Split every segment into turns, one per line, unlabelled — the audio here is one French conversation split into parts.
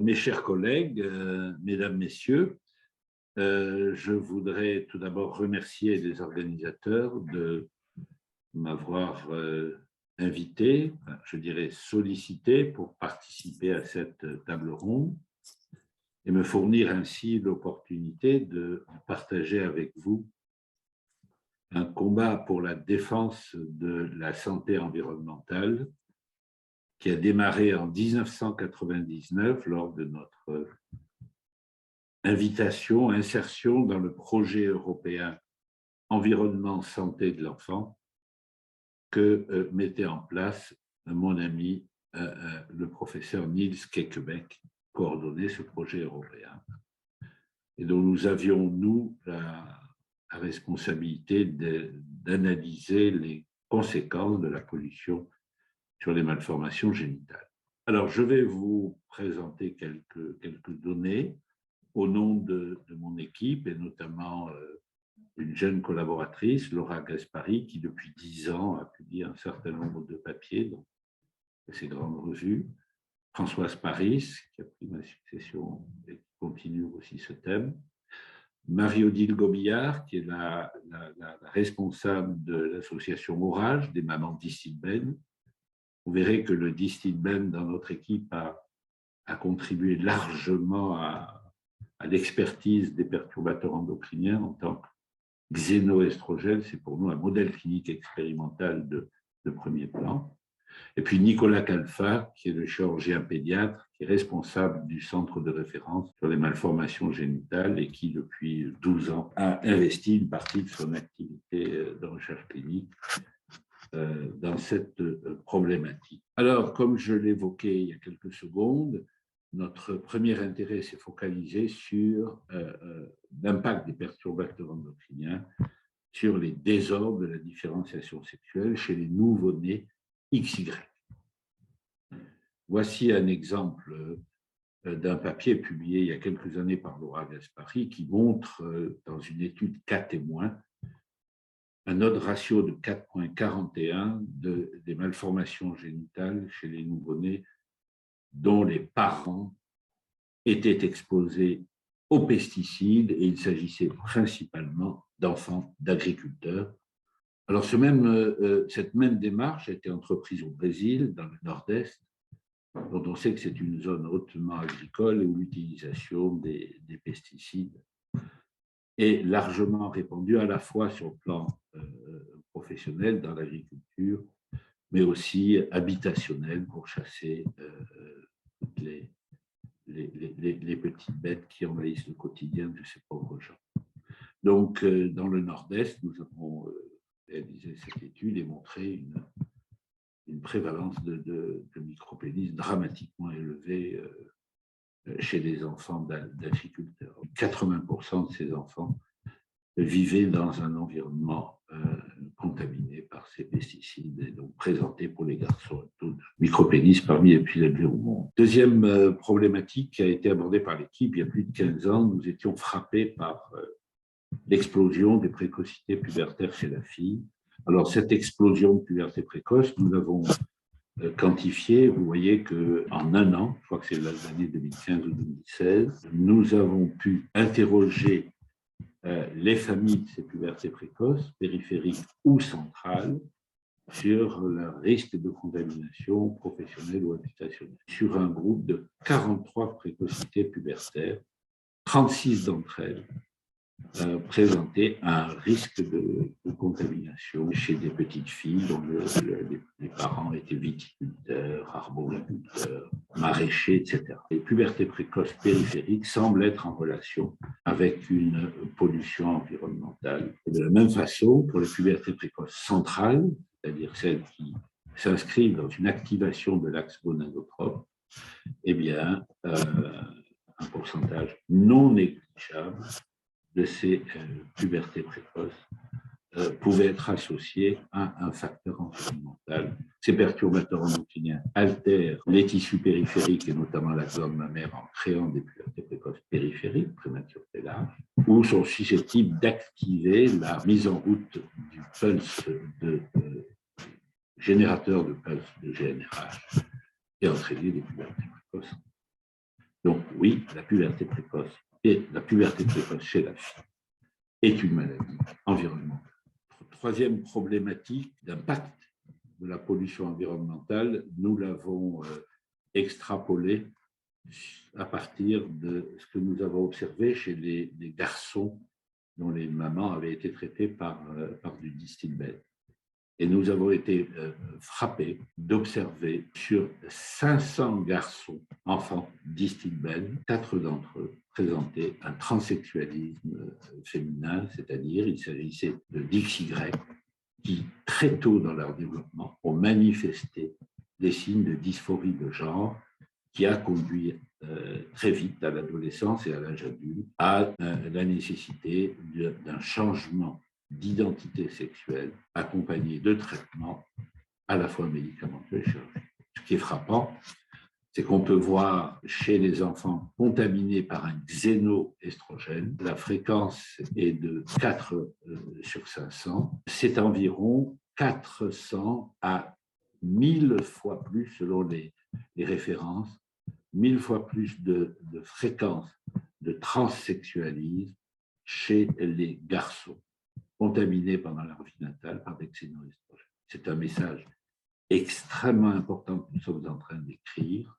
Mes chers collègues, mesdames, messieurs, je voudrais tout d'abord remercier les organisateurs de m'avoir invité, je dirais sollicité pour participer à cette table ronde et me fournir ainsi l'opportunité de partager avec vous un combat pour la défense de la santé environnementale qui a démarré en 1999 lors de notre insertion dans le projet européen Environnement Santé de l'enfant que mettait en place mon ami, le professeur Niels Kekkebeek, coordonné ce projet européen, et dont nous avions, nous, la responsabilité d'analyser les conséquences de la pollution sur les malformations génitales. Alors, je vais vous présenter quelques données au nom de mon équipe, et notamment une jeune collaboratrice, Laura Gaspari, qui depuis 10 ans a publié un certain nombre de papiers dans ces grandes revues, Françoise Paris, qui a pris ma succession et qui continue aussi ce thème, Marie-Odile Gobillard, qui est la responsable de l'association Orage des mamans d'Istilben. Vous verrez que le Distilben dans notre équipe a contribué largement à l'expertise des perturbateurs endocriniens en tant que xénoestrogène. C'est pour nous un modèle clinique expérimental de premier plan. Et puis Nicolas Calfa, qui est le chirurgien pédiatre, qui est responsable du centre de référence sur les malformations génitales et qui, depuis 12 ans, a investi une partie de son activité de recherche clinique dans cette problématique. Alors, comme je l'évoquais il y a quelques secondes, notre premier intérêt s'est focalisé sur l'impact des perturbateurs endocriniens sur les désordres de la différenciation sexuelle chez les nouveau-nés XY. Voici un exemple d'un papier publié il y a quelques années par Laura Gaspari qui montre, dans une étude cas témoins, un odds ratio de 4,41 des malformations génitales chez les nouveau-nés dont les parents étaient exposés aux pesticides, et il s'agissait principalement d'enfants d'agriculteurs. Alors, cette même démarche a été entreprise au Brésil, dans le nord-est, dont on sait que c'est une zone hautement agricole où l'utilisation des pesticides est largement répandue, à la fois sur le plan professionnel dans l'agriculture, mais aussi habitationnel pour chasser toutes les petites bêtes qui envahissent le quotidien de ces pauvres gens. Donc, dans le nord-est, nous avons réalisé cette étude et montré une prévalence de micropénis dramatiquement élevée chez les enfants d'agriculteurs. 80% de ces enfants vivaient dans un environnement contaminé par ces pesticides et donc présentés pour les garçons un taux de micropénis parmi les plus élevés au monde. Deuxième problématique qui a été abordée par l'équipe il y a plus de 15 ans, nous étions frappés par l'explosion des précocités pubertaires chez la fille. Alors, cette explosion de puberté précoce, nous l'avons quantifiée. Vous voyez qu'en un an, je crois que c'est l'année 2015 ou 2016, nous avons pu interroger les familles de ces pubertés précoces, périphériques ou centrales, sur leur risque de contamination professionnelle ou habitationnelle. Sur un groupe de 43 précocités pubertaires, 36 d'entre elles présentaient un risque de contamination chez des petites filles dont les parents étaient viticulteurs, arboriculteurs, maraîchers, etc. Les pubertés précoces périphériques semblent être en relation avec une pollution environnementale. Et de la même façon, pour les pubertés précoces centrales, c'est-à-dire celles qui s'inscrivent dans une activation de l'axe gonadotrope, eh bien, un pourcentage non négligeable de ces pubertés précoces pouvaient être associés à un facteur environnemental. Ces perturbateurs endocriniens altèrent les tissus périphériques et notamment la glande mammaire en créant des pubertés précoces périphériques, prématurité large, ou sont susceptibles d'activer la mise en route du pulse générateur de pulse de GNRH et entraîner des pubertés précoces. Donc oui, la puberté précoce chez la fille est une maladie environnementale. Troisième problématique d'impact de la pollution environnementale, nous l'avons extrapolé à partir de ce que nous avons observé chez les garçons dont les mamans avaient été traitées par du distilbène. Et nous avons été frappés d'observer sur 500 garçons, enfants distilbène, 4 d'entre eux présentaient un transsexualisme féminin, c'est-à-dire il s'agissait de XY qui, très tôt dans leur développement, ont manifesté des signes de dysphorie de genre qui a conduit très vite à l'adolescence et à l'âge adulte à la nécessité d'un changement d'identité sexuelle accompagné de traitements à la fois médicamenteux et chirurgicaux. Ce qui est frappant, c'est qu'on peut voir chez les enfants contaminés par un xénoestrogène, la fréquence est de 4 sur 500, c'est environ 400 à 1000 fois plus, selon les références, 1000 fois plus de fréquence de transsexualisme chez les garçons contaminés pendant leur vie natale par des xénoestrogènes. C'est un message extrêmement important que nous sommes en train d'écrire.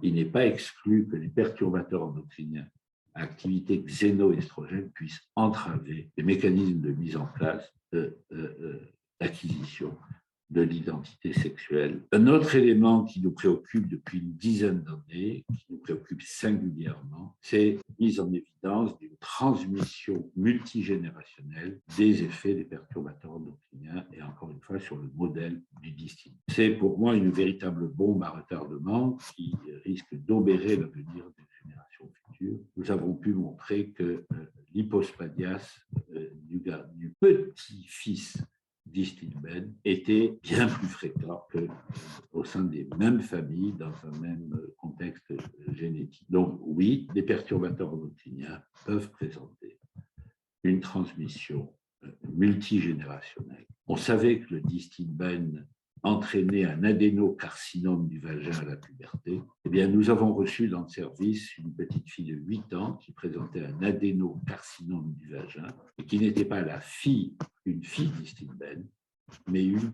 Il n'est pas exclu que les perturbateurs endocriniens à activité xénoestrogène puissent entraver les mécanismes de mise en place d'acquisition de l'identité sexuelle. Un autre élément qui nous préoccupe depuis une dizaine d'années, qui nous préoccupe singulièrement, c'est la mise en évidence d'une transmission multigénérationnelle des effets des perturbateurs endocriniens et encore une fois sur le modèle du distilbène. C'est pour moi une véritable bombe à retardement qui risque d'obérer l'avenir des générations futures. Nous avons pu montrer que l'hypospadias du petit-fils distilbène était bien plus fréquent qu'au sein des mêmes familles dans un même contexte génétique. Donc oui, les perturbateurs endocriniens peuvent présenter une transmission multigénérationnelle. On savait que le distilbène entraînait un adénocarcinome du vagin à la puberté. Eh bien, nous avons reçu dans le service une petite fille de 8 ans qui présentait un adénocarcinome du vagin et qui n'était pas une fille distilbène, mais une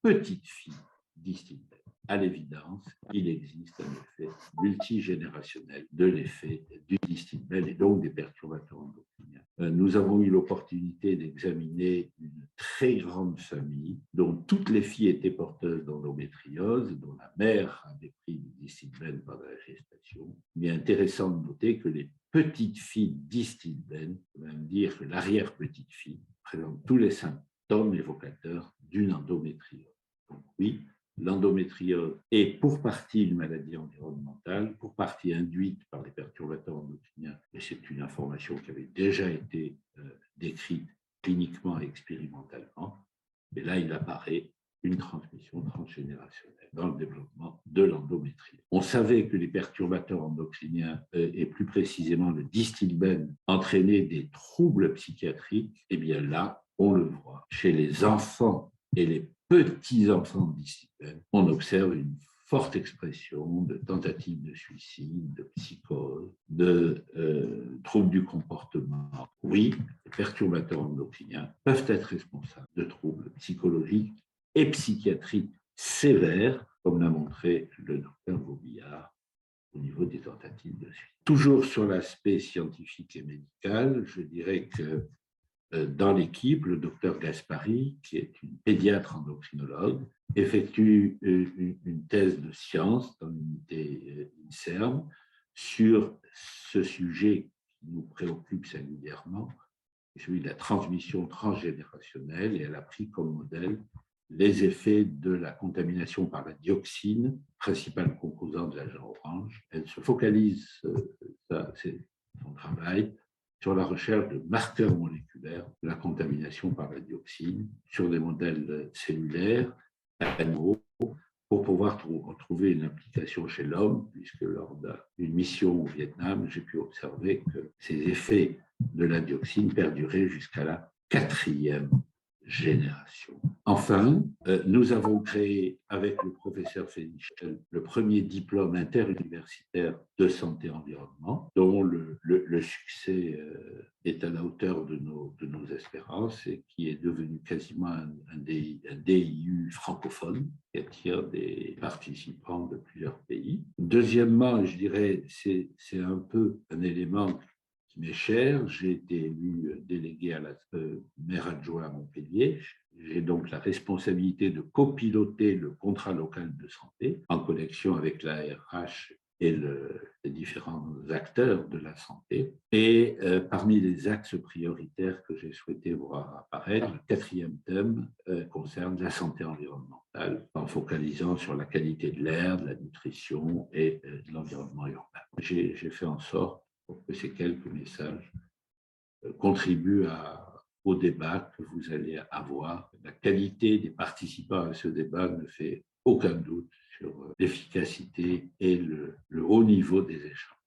petite fille distilbène. À l'évidence, il existe un effet multigénérationnel de l'effet du distilbène et donc des perturbateurs endocriniens. Nous avons eu l'opportunité d'examiner une très grande famille dont toutes les filles étaient porteuses d'endométriose, dont la mère avait pris du distilbène pendant la gestation. Il est intéressant de noter que les petites filles distilbène, on peut même dire que l'arrière-petite-fille, présente tous les symptômes évocateurs d'une endométriose. Donc oui, l'endométriose est pour partie une maladie environnementale, pour partie induite par les perturbateurs endocriniens, et c'est une information qui avait déjà été décrite cliniquement et expérimentalement. Et là, il apparaît une transmission transgénérationnelle dans le développement de l'endométriose. On savait que les perturbateurs endocriniens, et plus précisément le distilbène, entraînaient des troubles psychiatriques. Et bien là, on le voit chez les enfants et les petits-enfants de distilbène, on observe une forte expression de tentatives de suicide, de psychose, de troubles du comportement. Oui, les perturbateurs endocriniens peuvent être responsables de troubles psychologiques et psychiatriques sévères, comme l'a montré le docteur Vobillard au niveau des tentatives de suicide. Toujours sur l'aspect scientifique et médical, je dirais que dans l'équipe, le docteur Gaspari, qui est une pédiatre endocrinologue, effectue une thèse de science dans l'unité INSERM sur ce sujet qui nous préoccupe singulièrement, celui de la transmission transgénérationnelle, et elle a pris comme modèle les effets de la contamination par la dioxine, principale composante de l'agent orange. Elle se focalise, c'est son travail, sur la recherche de marqueurs moléculaires de la contamination par la dioxine, sur des modèles cellulaires, animaux, pour pouvoir trouver une application chez l'homme, puisque lors d'une mission au Vietnam, j'ai pu observer que ces effets de la dioxine perduraient jusqu'à la 4e génération. Enfin, nous avons créé avec le professeur Fénichel le premier diplôme interuniversitaire de santé-environnement, dont le succès est à la hauteur de nos espérances et qui est devenu quasiment un DIU francophone qui attire des participants de plusieurs pays. Deuxièmement, je dirais, c'est un peu un élément qui m'est cher. J'ai été élu délégué à la maire adjoint à Montpellier. J'ai donc la responsabilité de copiloter le contrat local de santé en connexion avec la RH et les différents acteurs de la santé. Et parmi les axes prioritaires que j'ai souhaité voir apparaître, le quatrième thème concerne la santé environnementale, en focalisant sur la qualité de l'air, de la nutrition et de l'environnement urbain. J'ai fait en sorte pour que ces quelques messages contribuent au débat que vous allez avoir. La qualité des participants à ce débat ne fait aucun doute sur l'efficacité et le haut niveau des échanges.